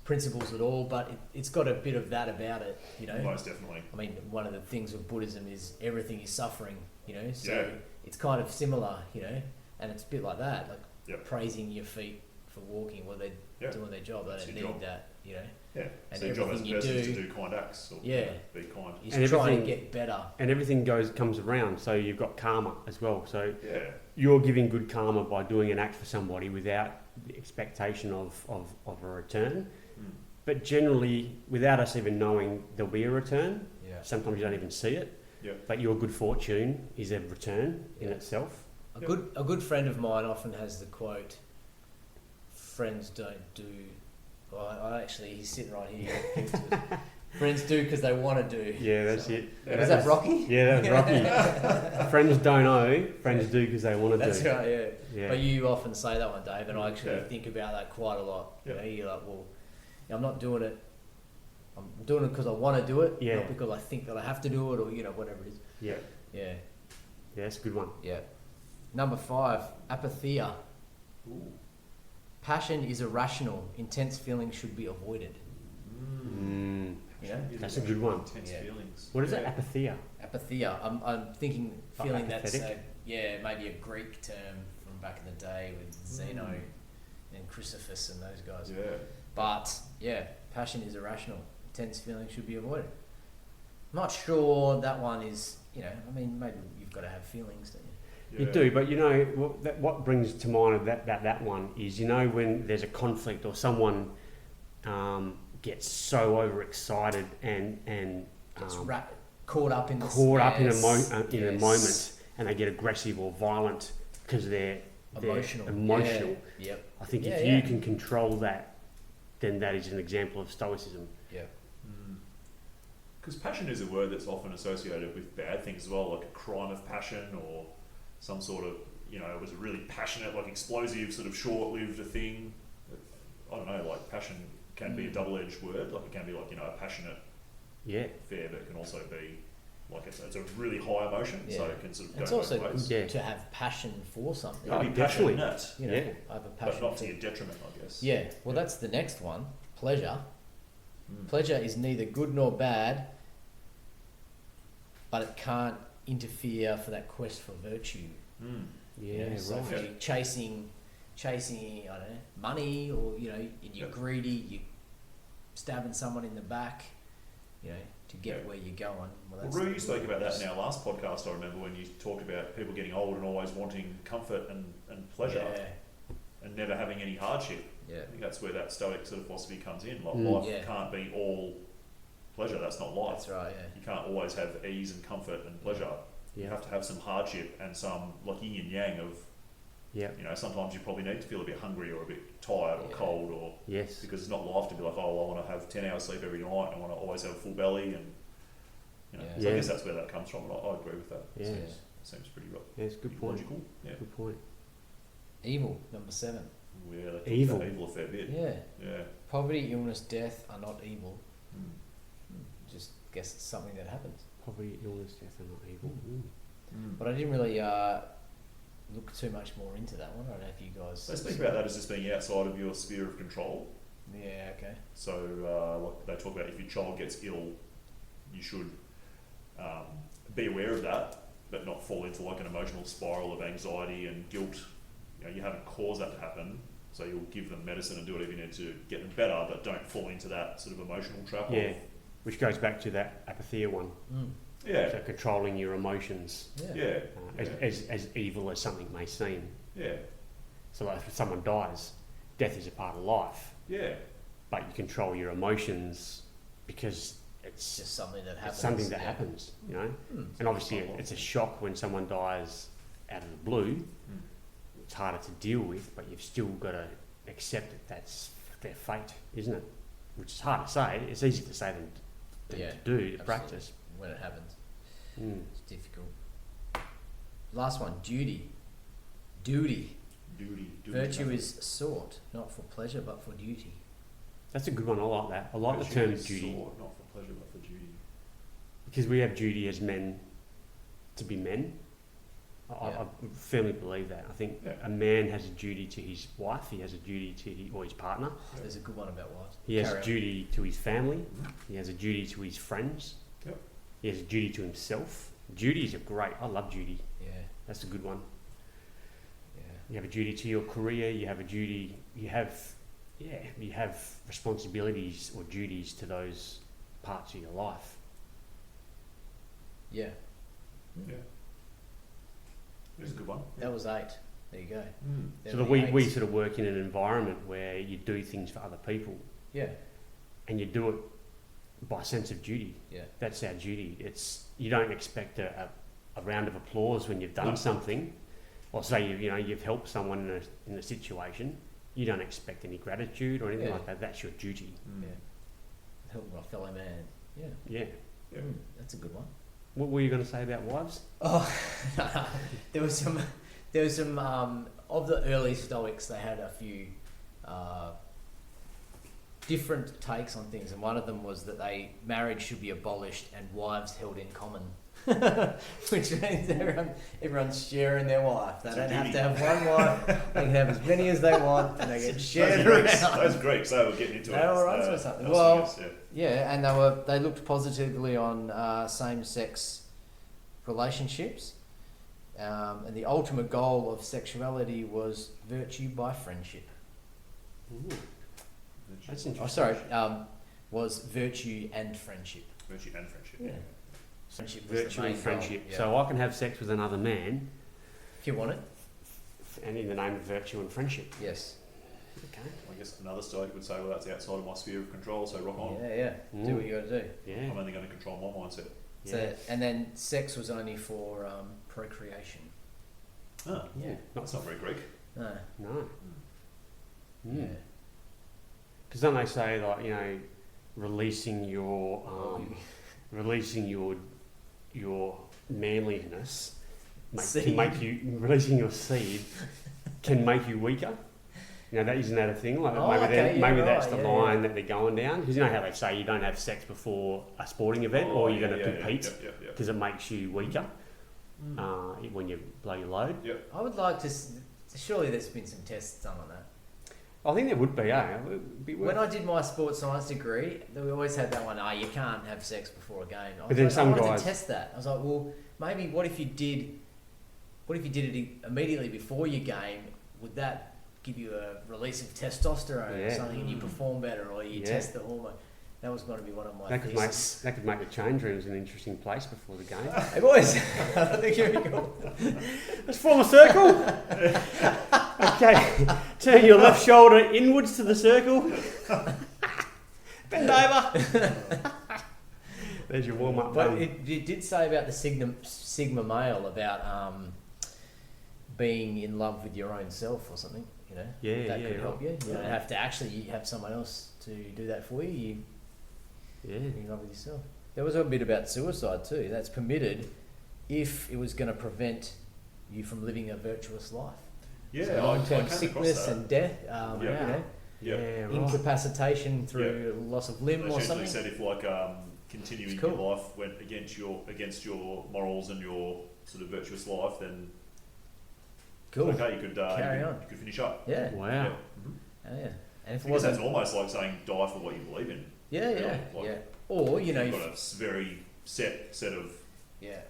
[SPEAKER 1] principles at all, but it's got a bit of that about it. You know.
[SPEAKER 2] Most definitely.
[SPEAKER 1] I mean, one of the things with Buddhism is everything is suffering, you know, so
[SPEAKER 2] Yeah.
[SPEAKER 1] it's kind of similar, you know, and it's a bit like that, like
[SPEAKER 2] Yep.
[SPEAKER 1] praising your feet for walking, well, they're
[SPEAKER 2] Yeah.
[SPEAKER 1] doing their job, they
[SPEAKER 2] That's
[SPEAKER 1] don't
[SPEAKER 2] your
[SPEAKER 1] need
[SPEAKER 2] job.
[SPEAKER 1] that, you know,
[SPEAKER 2] Yeah.
[SPEAKER 1] and
[SPEAKER 2] So your job as a
[SPEAKER 1] everything you
[SPEAKER 2] person is
[SPEAKER 1] do,
[SPEAKER 2] to do kind acts or
[SPEAKER 1] Yeah.
[SPEAKER 2] be kind.
[SPEAKER 1] is
[SPEAKER 3] And
[SPEAKER 1] trying to
[SPEAKER 3] everything-
[SPEAKER 1] get better.
[SPEAKER 3] And everything comes around, so you've got karma as well. So
[SPEAKER 2] Yeah.
[SPEAKER 3] you're giving good karma by doing an act for somebody without the expectation of a return.
[SPEAKER 2] Mm.
[SPEAKER 3] But generally, without us even knowing there'll be a return,
[SPEAKER 1] Yeah.
[SPEAKER 3] sometimes you don't even see it.
[SPEAKER 2] Yep.
[SPEAKER 3] But your good fortune is a return in
[SPEAKER 1] Yeah.
[SPEAKER 3] itself.
[SPEAKER 1] A good friend of mine often has the quote, friends don't do, well, I actually, he's sitting right here, give it to us. Friends do because they want to do.
[SPEAKER 3] Yeah, that's
[SPEAKER 1] So-
[SPEAKER 3] it.
[SPEAKER 1] Is that Rocky?
[SPEAKER 3] Yeah, that was Rocky. Friends don't owe, friends do because they want to
[SPEAKER 1] That's
[SPEAKER 3] do.
[SPEAKER 1] right, yeah.
[SPEAKER 3] Yeah.
[SPEAKER 1] But you often say that one, Dave, and I actually
[SPEAKER 2] Yeah.
[SPEAKER 1] think about that quite a lot.
[SPEAKER 2] Yeah.
[SPEAKER 1] You know, you're like, well, I'm not doing it. I'm doing it because I want to do it,
[SPEAKER 3] Yeah.
[SPEAKER 1] not because I think that I have to do it, or you know, whatever it is.
[SPEAKER 3] Yeah.
[SPEAKER 1] Yeah,
[SPEAKER 3] Yeah, that's a good one.
[SPEAKER 1] yeah. Number 5, apatheia.
[SPEAKER 2] Ooh.
[SPEAKER 1] Passion is irrational. Intense feelings should be avoided.
[SPEAKER 3] Mm.
[SPEAKER 1] You know,
[SPEAKER 3] That's a good one.
[SPEAKER 2] Intense
[SPEAKER 1] Yeah.
[SPEAKER 2] feelings.
[SPEAKER 3] What is
[SPEAKER 2] yeah.
[SPEAKER 3] it? Apatheia.
[SPEAKER 1] apatheia. I'm thinking,
[SPEAKER 3] Like
[SPEAKER 1] feeling that's
[SPEAKER 3] apathetic?
[SPEAKER 1] maybe a Greek term from back in the day with Zeno and Chrysippus and those guys.
[SPEAKER 2] Yeah.
[SPEAKER 1] But yeah, passion is irrational. Intense feelings should be avoided. Not sure that one is, you know, I mean, maybe you've got to have feelings, don't you?
[SPEAKER 3] You do, but you know what brings to mind of that one is, you know, when there's a conflict or someone gets so overexcited and
[SPEAKER 1] It's caught up in
[SPEAKER 3] in a
[SPEAKER 1] Yes.
[SPEAKER 3] moment, and they get aggressive or violent because they're emotional.
[SPEAKER 1] Yeah. Yep.
[SPEAKER 3] I think
[SPEAKER 1] Yeah,
[SPEAKER 3] if you
[SPEAKER 1] yeah.
[SPEAKER 3] can control that, then that is an example of stoicism.
[SPEAKER 1] Yeah.
[SPEAKER 2] Because passion is a word that's often associated with bad things as well, like a crime of passion or some sort of, it was a really passionate, like explosive, sort of short-lived thing. I don't know, like passion can be a double-edged word. Like it can be like, a passionate affair, but it can also be like it's a really high emotion, so it can sort of go
[SPEAKER 1] It's
[SPEAKER 2] both
[SPEAKER 1] also
[SPEAKER 2] ways.
[SPEAKER 1] good to have passion for something.
[SPEAKER 2] You can be
[SPEAKER 3] definitely.
[SPEAKER 2] passionate,
[SPEAKER 1] You know, I have a passion
[SPEAKER 2] but not
[SPEAKER 1] for
[SPEAKER 2] to your detriment, I guess.
[SPEAKER 1] Yeah, well, that's the next one. Pleasure.
[SPEAKER 2] Mm.
[SPEAKER 1] Pleasure is neither good nor bad, but it can't interfere for that quest for virtue.
[SPEAKER 2] Mm.
[SPEAKER 1] You know, so if you're chasing, I don't know, money, or and you're greedy, you're stabbing someone in the back, to get where you're going.
[SPEAKER 2] Well, Rue, you spoke about that in our last podcast. I remember when you talked about people getting old and always wanting comfort and pleasure. And never having any hardship.
[SPEAKER 1] Yeah.
[SPEAKER 2] I think that's where that stoic sort of philosophy comes in. Like life can't be all pleasure. That's not life.
[SPEAKER 1] That's right. Yeah.
[SPEAKER 2] You can't always have ease and comfort and pleasure. You have to have some hardship and some like yin and yang of. Sometimes you probably need to feel a bit hungry or a bit tired or cold or because it's not life to be like, I want to have 10 hours sleep every night and I want to always have a full belly and so I guess that's where that comes from. And I agree with that.
[SPEAKER 3] Yeah.
[SPEAKER 2] Seems pretty right.
[SPEAKER 3] Yeah, it's a good point.
[SPEAKER 2] Logical. Yeah.
[SPEAKER 3] Good point.
[SPEAKER 1] Evil, number 7.
[SPEAKER 2] Yeah, they talk
[SPEAKER 3] Evil.
[SPEAKER 2] about evil a fair bit.
[SPEAKER 1] Yeah.
[SPEAKER 2] Yeah.
[SPEAKER 1] Poverty, illness, death are not evil.
[SPEAKER 2] Mm.
[SPEAKER 1] Just guess it's something that happens.
[SPEAKER 3] Poverty, illness, death are not evil.
[SPEAKER 1] But I didn't really look too much more into that one. I don't know if you guys...
[SPEAKER 2] They speak about that as just being outside of your sphere of control.
[SPEAKER 1] Yeah, okay.
[SPEAKER 2] So like they talk about if your child gets ill, you should be aware of that, but not fall into like an emotional spiral of anxiety and guilt. You haven't caused that to happen, so you'll give them medicine and do whatever you need to get them better, but don't fall into that sort of emotional trap.
[SPEAKER 3] Yeah, which goes back to that apatheia one.
[SPEAKER 2] Yeah.
[SPEAKER 3] So controlling your emotions.
[SPEAKER 2] Yeah.
[SPEAKER 3] As evil as something may seem.
[SPEAKER 2] Yeah.
[SPEAKER 3] So like if someone dies, death is a part of life.
[SPEAKER 2] Yeah.
[SPEAKER 3] But you control your emotions because it's
[SPEAKER 1] just something that happens.
[SPEAKER 3] It's something that happens, And obviously it's a shock when someone dies out of the blue. It's harder to deal with, but you've still got to accept that that's their fate, isn't it? Which is hard to say. It's easy to say than to do, to practice.
[SPEAKER 1] When it happens. It's difficult. Last one, duty. Duty. Virtue is sought, not for pleasure, but for duty.
[SPEAKER 3] That's a good one. I like that. I like the term duty.
[SPEAKER 2] Sought, not for pleasure, but for duty.
[SPEAKER 3] Because we have duty as men to be men. I firmly believe that. I think a man has a duty to his wife. He has a duty to his partner.
[SPEAKER 1] There's a good one about wives.
[SPEAKER 3] He has a duty to his family. He has a duty to his friends. He has a duty to himself. Duties are great. I love duty.
[SPEAKER 1] Yeah.
[SPEAKER 3] That's a good one.
[SPEAKER 1] Yeah.
[SPEAKER 3] You have a duty to your career. You have a duty. You have responsibilities or duties to those parts of your life.
[SPEAKER 1] Yeah.
[SPEAKER 2] Yeah. That's a good one.
[SPEAKER 1] That was 8. There you go.
[SPEAKER 3] So we sort of work in an environment where you do things for other people.
[SPEAKER 1] Yeah.
[SPEAKER 3] And you do it by sense of duty.
[SPEAKER 1] Yeah.
[SPEAKER 3] That's our duty. You don't expect a round of applause when you've done something, or say you've helped someone in a situation. You don't expect any gratitude or anything like that. That's your duty.
[SPEAKER 1] Yeah. Help my fellow man. Yeah.
[SPEAKER 3] Yeah.
[SPEAKER 1] That's a good one.
[SPEAKER 3] What were you going to say about wives?
[SPEAKER 1] Oh, there was some of the early Stoics. They had a few different takes on things, and one of them was that marriage should be abolished and wives held in common, which means everyone's sharing their wife. They don't have to have one wife; they can have as many as they want, and they get shared around.
[SPEAKER 2] Those Greeks, they were getting into it.
[SPEAKER 1] They were onto something. Well, and they looked positively on same-sex relationships, and the ultimate goal of sexuality was virtue by friendship.
[SPEAKER 3] Ooh. That's interesting.
[SPEAKER 1] Was virtue and friendship.
[SPEAKER 2] Virtue and friendship.
[SPEAKER 1] Yeah. Friendship was
[SPEAKER 3] Virtue
[SPEAKER 1] the main
[SPEAKER 3] and friendship.
[SPEAKER 1] goal, yeah.
[SPEAKER 3] So I can have sex with another man,
[SPEAKER 1] If you want it.
[SPEAKER 3] And in the name of virtue and friendship.
[SPEAKER 1] Yes.
[SPEAKER 3] Okay.
[SPEAKER 2] I guess another stoic would say, well, that's outside of my sphere of control, so rock on.
[SPEAKER 1] Yeah. Do what you got to do.
[SPEAKER 3] Yeah.
[SPEAKER 2] I'm only going to control my mindset.
[SPEAKER 1] So, and then sex was only for procreation.
[SPEAKER 2] Ah,
[SPEAKER 1] Yeah.
[SPEAKER 2] that's not very Greek.
[SPEAKER 1] No.
[SPEAKER 3] No.
[SPEAKER 1] Yeah.
[SPEAKER 3] Because then they say, like, you know, releasing your manliness can make you, releasing your seed can make you weaker. You know, isn't that a thing? Like maybe that's the line that they're going down. Because you know how they say you don't have sex before a sporting event or you're going to compete because it makes you weaker when you blow your load.
[SPEAKER 2] Yep.
[SPEAKER 1] I would like to. Surely there's been some tests done on that.
[SPEAKER 3] I think there would be,
[SPEAKER 1] When I did my sports science degree, we always had that one. You can't have sex before a game.
[SPEAKER 3] But then some
[SPEAKER 1] I wanted
[SPEAKER 3] guys
[SPEAKER 1] to test that. I was like, well, maybe what if you did it immediately before your game? Would that give you a release of testosterone or something, and you perform better, or you test the hormone? That was going to be one of my theses.
[SPEAKER 3] That could make the change rooms an interesting place before the game.
[SPEAKER 1] Hey boys, I think you're cool.
[SPEAKER 3] Let's form a circle. Okay, turn your left shoulder inwards to the circle. Bend over. There's your warm up.
[SPEAKER 1] But it did say about the Sigma male about being in love with your own self or something. You know, that could help you. You don't have to actually have someone else to do that for you. You're in love with yourself. There was a bit about suicide too. That's permitted if it was going to prevent you from living a virtuous life.
[SPEAKER 2] Yeah,
[SPEAKER 1] so long-term sickness and death. Incapacitation through loss of limb or something.
[SPEAKER 2] Said if continuing your life went against your morals and your sort of virtuous life, then okay, you could carry on. You could finish up.
[SPEAKER 1] Yeah.
[SPEAKER 3] Wow.
[SPEAKER 2] Yeah. Mm-hmm.
[SPEAKER 1] Yeah. And if
[SPEAKER 2] because that's almost like saying die for what you believe in.
[SPEAKER 1] Yeah. Or you've
[SPEAKER 2] got a very set of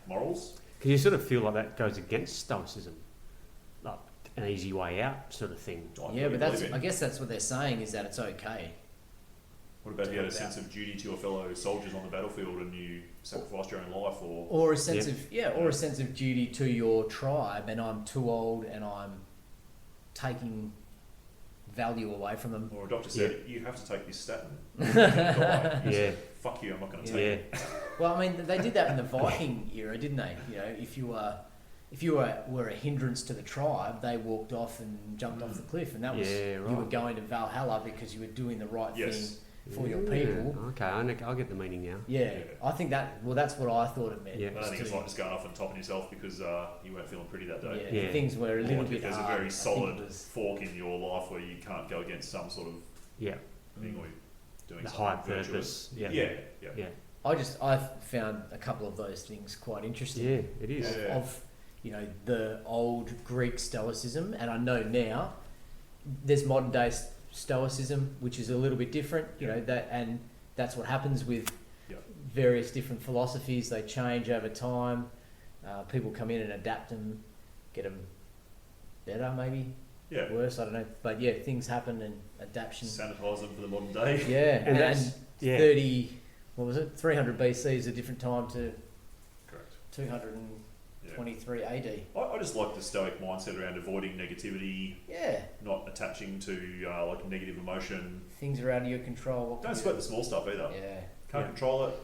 [SPEAKER 2] morals.
[SPEAKER 3] Because you sort of feel like that goes against Stoicism, like an easy way out sort of thing.
[SPEAKER 1] But I guess that's what they're saying, is that it's okay.
[SPEAKER 2] What about if you had a sense of duty to your fellow soldiers on the battlefield and you sacrificed your own life,
[SPEAKER 1] or a sense or a sense of duty to your tribe, and I'm too old and I'm taking value away from them.
[SPEAKER 2] Or a doctor said you have to take this statin. Said, fuck you, I'm not going to take it.
[SPEAKER 1] Well, I mean, they did that in the Viking era, didn't they? You know, if you were a hindrance to the tribe, they walked off and jumped off the cliff, and that was you were going to Valhalla because you were doing the right thing for your people.
[SPEAKER 3] Okay, I'll get the meaning now.
[SPEAKER 1] I think that's what I thought it meant.
[SPEAKER 2] I don't think it's like just going off and topping yourself because you weren't feeling pretty that day.
[SPEAKER 1] Things were a little bit
[SPEAKER 2] there's
[SPEAKER 1] hard.
[SPEAKER 2] a very solid fork in your life where you can't go against some sort of thing or doing
[SPEAKER 3] the
[SPEAKER 2] something
[SPEAKER 3] high
[SPEAKER 2] virtuous.
[SPEAKER 3] purpose.
[SPEAKER 1] I found a couple of those things quite interesting.
[SPEAKER 3] Yeah, it is.
[SPEAKER 1] Of the old Greek Stoicism, and I know now there's modern day Stoicism, which is a little bit different. And that's what happens with various different philosophies. They change over time. People come in and adapt them, get them better, maybe. Worse, I don't know. But things happen and adaptation.
[SPEAKER 2] Sanitize them for the modern day.
[SPEAKER 1] And 300 BC is a different time to 223 AD.
[SPEAKER 2] I just like the Stoic mindset around avoiding negativity. Not attaching to like negative emotion.
[SPEAKER 1] Things are out of your control.
[SPEAKER 2] Don't sweat the small stuff either. Can't control it.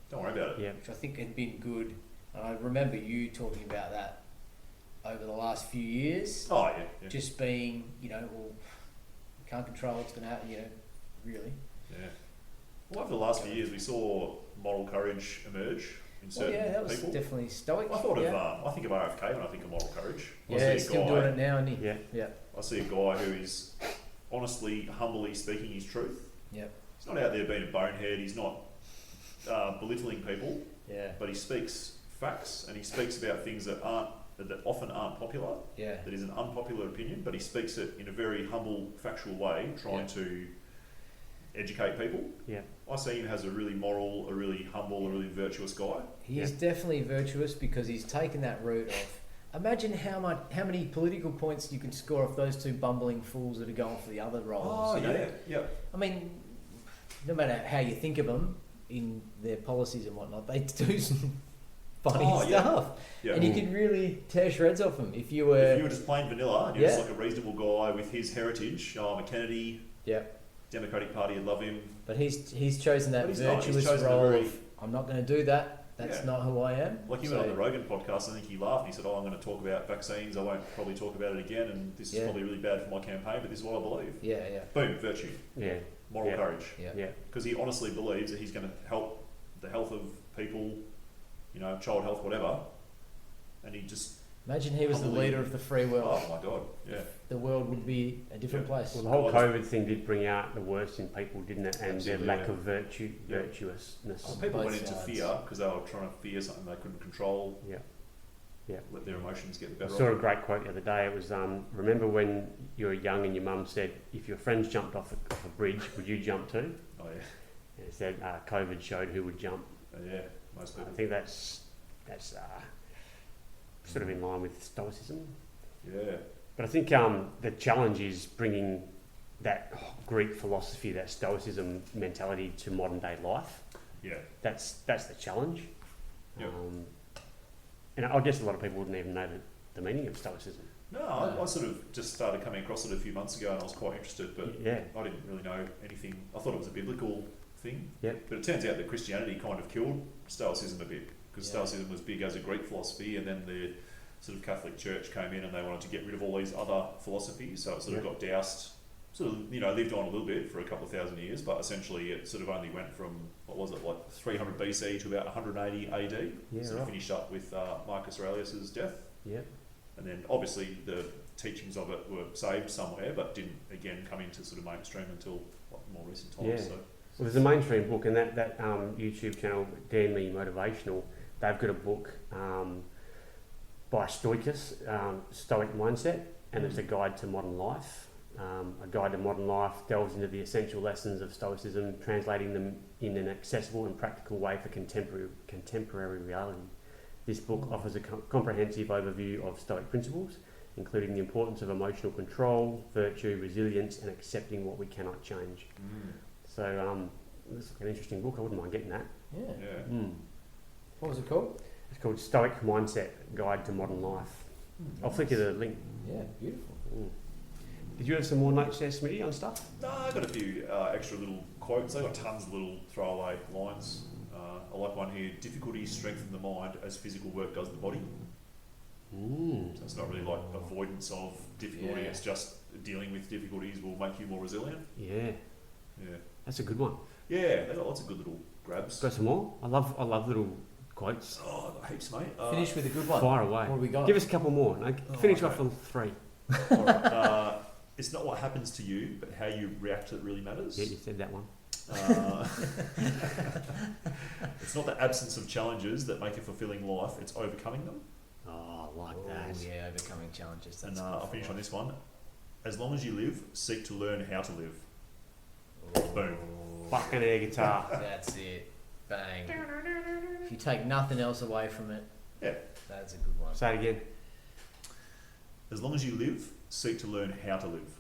[SPEAKER 2] Don't worry about it.
[SPEAKER 1] Which I think had been good. I remember you talking about that over the last few years. Just being, you can't control what's going to happen, really.
[SPEAKER 2] Well, over the last few years, we saw moral courage emerge in certain people.
[SPEAKER 1] That was definitely Stoic.
[SPEAKER 2] I thought I think of RFK when I think of moral courage.
[SPEAKER 1] He's still doing it now, isn't he?
[SPEAKER 2] I see a guy who is honestly, humbly speaking his truth. He's not out there being a bonehead. He's not belittling people. But he speaks facts, and he speaks about things that often aren't popular. That is an unpopular opinion, but he speaks it in a very humble, factual way, trying to educate people. I see him as a really moral, a really humble, a really virtuous guy.
[SPEAKER 1] He is definitely virtuous because he's taken that route of. Imagine how many political points you can score off those two bumbling fools that are going for the other roles. I mean, no matter how you think of them in their policies and whatnot, they do some funny stuff, and you could really tear shreds off them if you were
[SPEAKER 2] just plain vanilla. And you're just like a reasonable guy with his heritage. I'm a Kennedy. Democratic Party would love him.
[SPEAKER 1] But he's chosen that virtuous role of I'm not going to do that. That's
[SPEAKER 2] Yeah.
[SPEAKER 1] not who I am.
[SPEAKER 2] Like he went on the Rogan podcast, I think he laughed and he said, "Oh, I'm going to talk about vaccines. I won't probably talk about it again, and this is
[SPEAKER 1] Yeah.
[SPEAKER 2] probably really bad for my campaign, but this is what I believe."
[SPEAKER 1] Yeah, yeah,
[SPEAKER 2] Boom, virtue,
[SPEAKER 3] Yeah.
[SPEAKER 2] moral
[SPEAKER 3] Yeah.
[SPEAKER 2] courage,
[SPEAKER 1] yeah.
[SPEAKER 3] Yeah.
[SPEAKER 2] because he honestly believes that he's going to help the health of people, you know, child health, whatever, and he just,
[SPEAKER 1] Imagine he was the
[SPEAKER 2] Humbly-
[SPEAKER 1] leader of the free world.
[SPEAKER 2] oh my god, yeah,
[SPEAKER 1] The world would be a different
[SPEAKER 2] Yeah.
[SPEAKER 1] place.
[SPEAKER 3] Well, the whole
[SPEAKER 2] Well,
[SPEAKER 3] COVID thing did bring out the worst in people, didn't it? And their
[SPEAKER 2] Absolutely,
[SPEAKER 3] lack
[SPEAKER 2] yeah.
[SPEAKER 3] of
[SPEAKER 2] Yeah.
[SPEAKER 3] virtuousness.
[SPEAKER 2] so people
[SPEAKER 1] Both
[SPEAKER 2] went into
[SPEAKER 1] sides.
[SPEAKER 2] fear because they were trying to fear something they couldn't control,
[SPEAKER 3] Yeah. Yeah.
[SPEAKER 2] let their emotions get the
[SPEAKER 3] I
[SPEAKER 2] better
[SPEAKER 3] saw a
[SPEAKER 2] of them.
[SPEAKER 3] great quote the other day. It was, remember when you were young and your mum said, if your friends jumped off a bridge, would you jump too?
[SPEAKER 2] Oh yeah,
[SPEAKER 3] And it said, COVID showed who would jump.
[SPEAKER 2] yeah, most
[SPEAKER 3] I
[SPEAKER 2] people,
[SPEAKER 3] think that's sort of in line with Stoicism.
[SPEAKER 2] yeah,
[SPEAKER 3] But I think the challenge is bringing that Greek philosophy, that Stoicism mentality to modern day life.
[SPEAKER 2] yeah,
[SPEAKER 3] That's the challenge.
[SPEAKER 2] Yep.
[SPEAKER 3] And I guess a lot of people wouldn't even know the meaning of Stoicism.
[SPEAKER 2] No, I sort of just started coming across it a few months ago and I was quite interested, but
[SPEAKER 3] Yeah.
[SPEAKER 2] I didn't really know anything. I thought it was a biblical thing.
[SPEAKER 3] Yep.
[SPEAKER 2] But it turns out that Christianity kind of killed Stoicism a bit, because
[SPEAKER 1] Yeah.
[SPEAKER 2] Stoicism was big as a Greek philosophy, and then the sort of Catholic Church came in and they wanted to get rid of all these other philosophies, so it sort of got doused, sort of, you know, lived on a little bit for a couple of thousand years, but essentially it sort of only went from, what was it, like 300 BC to about 180 AD,
[SPEAKER 3] Yeah,
[SPEAKER 2] sort of
[SPEAKER 3] right.
[SPEAKER 2] finished up with Marcus Aurelius's death.
[SPEAKER 3] Yeah.
[SPEAKER 2] And then obviously the teachings of it were saved somewhere, but didn't again come into sort of mainstream until like, more recent times.
[SPEAKER 3] Yeah.
[SPEAKER 2] So
[SPEAKER 3] Well, there's a mainstream book, and that YouTube channel, Danny Motivational, they've got a book by Stoicus, Stoic Mindset, and it's a guide to modern life. A guide to modern life delves into the essential lessons of Stoicism, translating them in an accessible and practical way for contemporary reality. This book offers a comprehensive overview of Stoic principles, including the importance of emotional control, virtue, resilience, and accepting what we cannot change. So it's an interesting book. I wouldn't mind getting that.
[SPEAKER 1] Yeah.
[SPEAKER 2] yeah.
[SPEAKER 1] What was it called?
[SPEAKER 3] It's called Stoic Mindset Guide to Modern Life. I'll flick you the link.
[SPEAKER 1] Yeah, beautiful.
[SPEAKER 3] Did you have some more notes there, Smitty, on stuff?
[SPEAKER 2] No, I got a few extra little quotes. I got tons of little throwaway lines. I like one here: difficulties strengthen the mind as physical work does the body. So it's not really like avoidance of difficulty,
[SPEAKER 1] Yeah.
[SPEAKER 2] it's just dealing with difficulties will make you more resilient.
[SPEAKER 3] Yeah,
[SPEAKER 2] Yeah.
[SPEAKER 3] that's a good one.
[SPEAKER 2] Yeah, they got lots of good little grabs.
[SPEAKER 3] Got some more? I love little quotes.
[SPEAKER 2] Oh, I got heaps, mate.
[SPEAKER 1] Finish with a good one.
[SPEAKER 3] Fire away.
[SPEAKER 1] What have we got?
[SPEAKER 3] Give us a couple more. No, finish
[SPEAKER 2] okay.
[SPEAKER 3] off with 3.
[SPEAKER 2] All right. It's not what happens to you, but how you react that really matters.
[SPEAKER 3] Yeah, you said that one.
[SPEAKER 2] It's not the absence of challenges that make a fulfilling life, it's overcoming them.
[SPEAKER 3] Oh, I like
[SPEAKER 1] Oh,
[SPEAKER 3] that.
[SPEAKER 1] yeah, overcoming challenges.
[SPEAKER 2] And
[SPEAKER 1] That's
[SPEAKER 2] I'll finish on this one. As long as you live, seek to learn how to live. Boom.
[SPEAKER 3] Fucking air guitar.
[SPEAKER 1] That's it. Bang. If you take nothing else away from it,
[SPEAKER 2] Yeah.
[SPEAKER 1] that's a good one.
[SPEAKER 3] Say it again.
[SPEAKER 2] As long as you live, seek to learn how to live.